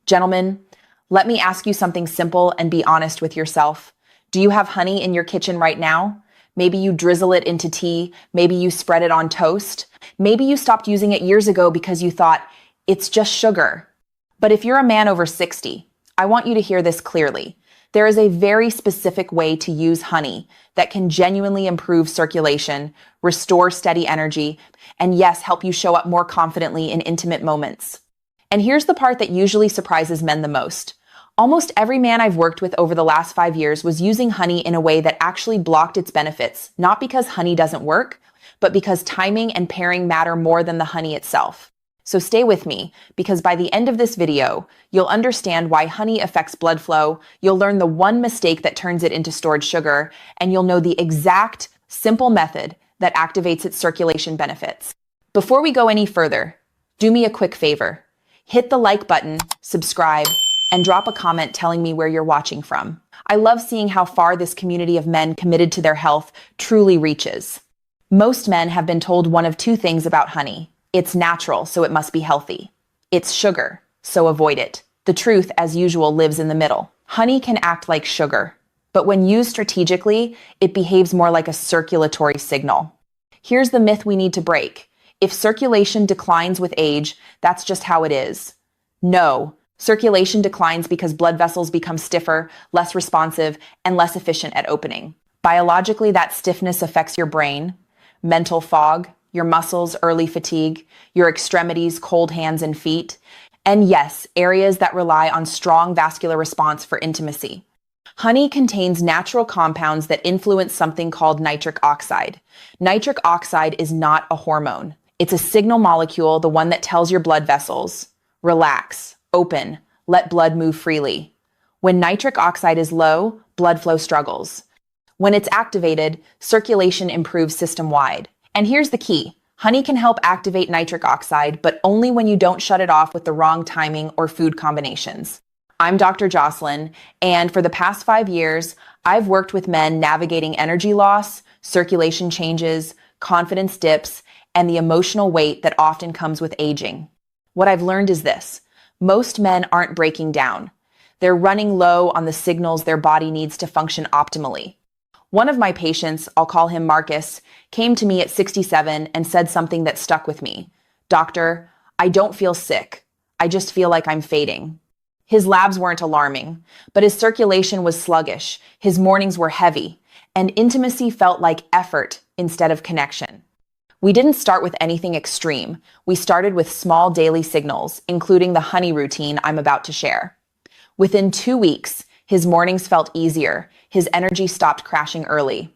Gentlemen, let me ask you something simple and be honest with yourself. Do you have honey in your kitchen right now? Maybe you drizzle it into tea. Maybe you spread it on toast. Maybe you stopped using it years ago because you thought, it's just sugar. But if you're a man over 60, I want you to hear this clearly. There is a very specific way to use honey that can genuinely improve circulation, restore steady energy, and yes, help you show up more confidently in intimate moments. And here's the part that usually surprises men the most. Almost every man I've worked with over the last 5 years was using honey in a way that actually blocked its benefits, not because honey doesn't work, but because timing and pairing matter more than the honey itself. So stay with me, because by the end of this video, you'll understand why honey affects blood flow, you'll learn the one mistake that turns it into stored sugar, and you'll know the exact, simple method that activates its circulation benefits. Before we go any further, do me a quick favor. Hit the like button, subscribe, and drop a comment telling me where you're watching from. I love seeing how far this community of men committed to their health truly reaches. Most men have been told one of two things about honey. It's natural, so it must be healthy. It's sugar, so avoid it. The truth, as usual, lives in the middle. Honey can act like sugar, but when used strategically, it behaves more like a circulatory signal. Here's the myth we need to break. If circulation declines with age, that's just how it is. No, circulation declines because blood vessels become stiffer, less responsive, and less efficient at opening. Biologically, that stiffness affects your brain, mental fog, your muscles, early fatigue, your extremities, cold hands and feet, and yes, areas that rely on strong vascular response for intimacy. Honey contains natural compounds that influence something called nitric oxide. Nitric oxide is not a hormone. It's a signal molecule, the one that tells your blood vessels, relax, open, let blood move freely. When nitric oxide is low, blood flow struggles. When it's activated, circulation improves system-wide. And here's the key. Honey can help activate nitric oxide, but only when you don't shut it off with the wrong timing or food combinations. I'm Dr. Jocelyn, and for the past 5 years, I've worked with men navigating energy loss, circulation changes, confidence dips, and the emotional weight that often comes with aging. What I've learned is this. Most men aren't breaking down. They're running low on the signals their body needs to function optimally. One of my patients, I'll call him Marcus, came to me at 67 and said something that stuck with me. Doctor, I don't feel sick. I just feel like I'm fading. His labs weren't alarming, but his circulation was sluggish, his mornings were heavy, and intimacy felt like effort instead of connection. We didn't start with anything extreme. We started with small daily signals, including the honey routine I'm about to share. Within 2 weeks, his mornings felt easier. His energy stopped crashing early.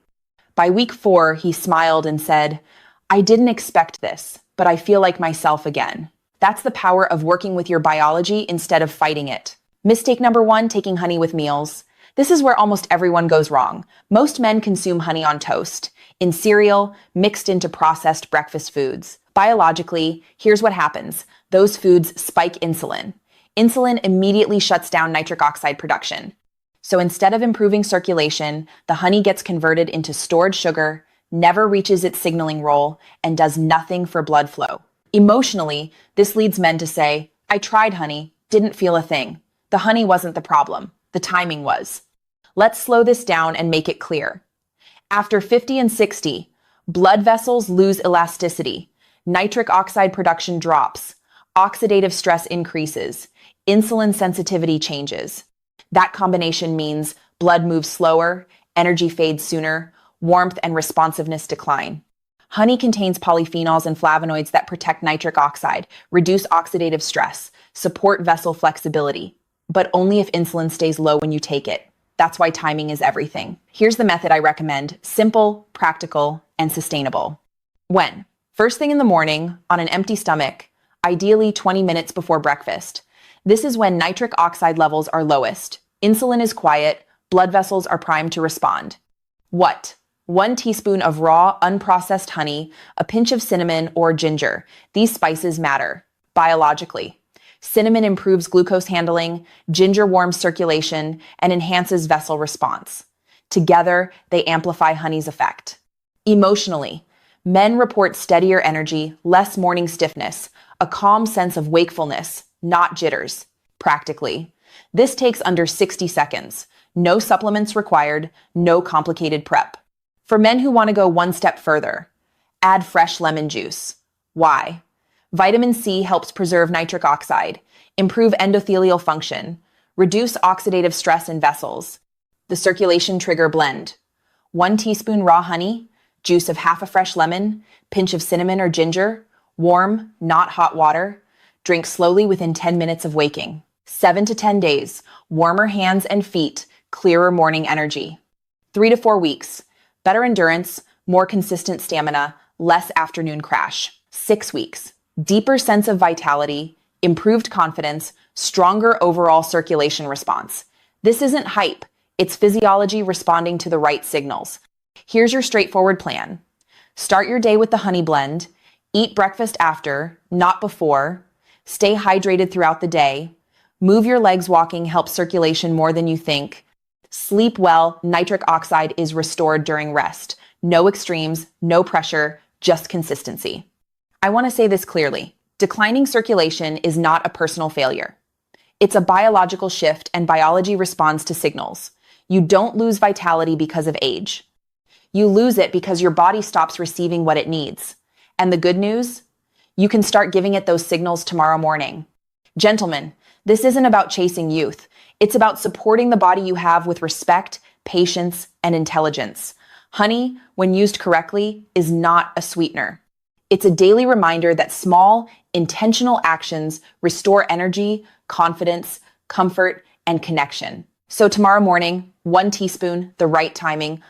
By week 4, he smiled and said, I didn't expect this, but I feel like myself again. That's the power of working with your biology instead of fighting it. Mistake number 1, taking honey with meals. This is where almost everyone goes wrong. Most men consume honey on toast, in cereal, mixed into processed breakfast foods. Biologically, here's what happens. Those foods spike insulin. Insulin immediately shuts down nitric oxide production. So instead of improving circulation, the honey gets converted into stored sugar, never reaches its signaling role, and does nothing for blood flow. Emotionally, this leads men to say, I tried honey, didn't feel a thing. The honey wasn't the problem. The timing was. Let's slow this down and make it clear. After 50 and 60, blood vessels lose elasticity, nitric oxide production drops, oxidative stress increases, insulin sensitivity changes. That combination means blood moves slower, energy fades sooner, warmth and responsiveness decline. Honey contains polyphenols and flavonoids that protect nitric oxide, reduce oxidative stress, support vessel flexibility, but only if insulin stays low when you take it. That's why timing is everything. Here's the method I recommend. Simple, practical, and sustainable. When? First thing in the morning, on an empty stomach, ideally 20 minutes before breakfast. This is when nitric oxide levels are lowest. Insulin is quiet, blood vessels are primed to respond. What? 1 teaspoon of raw, unprocessed honey, a pinch of cinnamon or ginger. These spices matter. Biologically, cinnamon improves glucose handling, ginger warms circulation, and enhances vessel response. Together, they amplify honey's effect. Emotionally, men report steadier energy, less morning stiffness, a calm sense of wakefulness, not jitters. practically. This takes under 60 seconds. No supplements required, no complicated prep. For men who want to go one step further, add fresh lemon juice. Why? Vitamin C helps preserve nitric oxide, improve endothelial function, reduce oxidative stress in vessels. The circulation trigger blend. 1 teaspoon raw honey, juice of half a fresh lemon, pinch of cinnamon or ginger, warm, not hot water. Drink slowly within 10 minutes of waking. 7 to 10 days, warmer hands and feet, clearer morning energy. 3 to 4 weeks, better endurance, more consistent stamina, less afternoon crash. 6 weeks, deeper sense of vitality, improved confidence, stronger overall circulation response. This isn't hype, it's physiology responding to the right signals. Here's your straightforward plan. Start your day with the honey blend, eat breakfast after, not before, stay hydrated throughout the day, move your legs walking helps circulation more than you think, sleep well, nitric oxide is restored during rest. No extremes, no pressure, just consistency. I want to say this clearly. Declining circulation is not a personal failure. It's a biological shift and biology responds to signals. You don't lose vitality because of age. You lose it because your body stops receiving what it needs. And the good news? You can start giving it those signals tomorrow morning. Gentlemen, this isn't about chasing youth. It's about supporting the body you have with respect, patience, and intelligence. Honey, when used correctly, is not a sweetener. It's a daily reminder that small, intentional actions restore energy, confidence, comfort, and connection. So tomorrow morning, 1 teaspoon, the right timing,